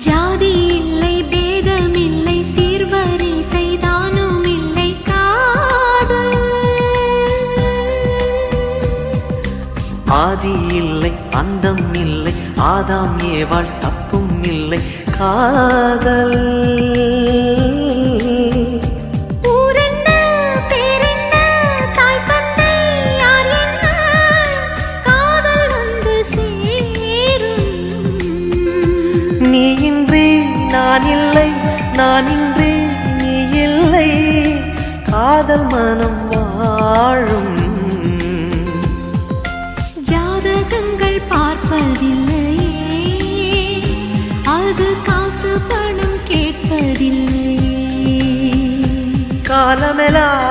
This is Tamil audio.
ஜாதி இல்லை பேதம் இல்லை சீர்வரிசை தானும் இல்லை காதல் ஆதி இல்லை அந்தம் இல்லை ஆதாம் ஏவாள் தப்பும் இல்லை காதல் நான் இல்லை நான் இன்றி நீ இல்லை காதல் மனம் வாழும் ஜாதகங்கள் பார்ப்பதில்லையே அது காசு பணம் கேட்பதில்லையே காலமெல்லாம்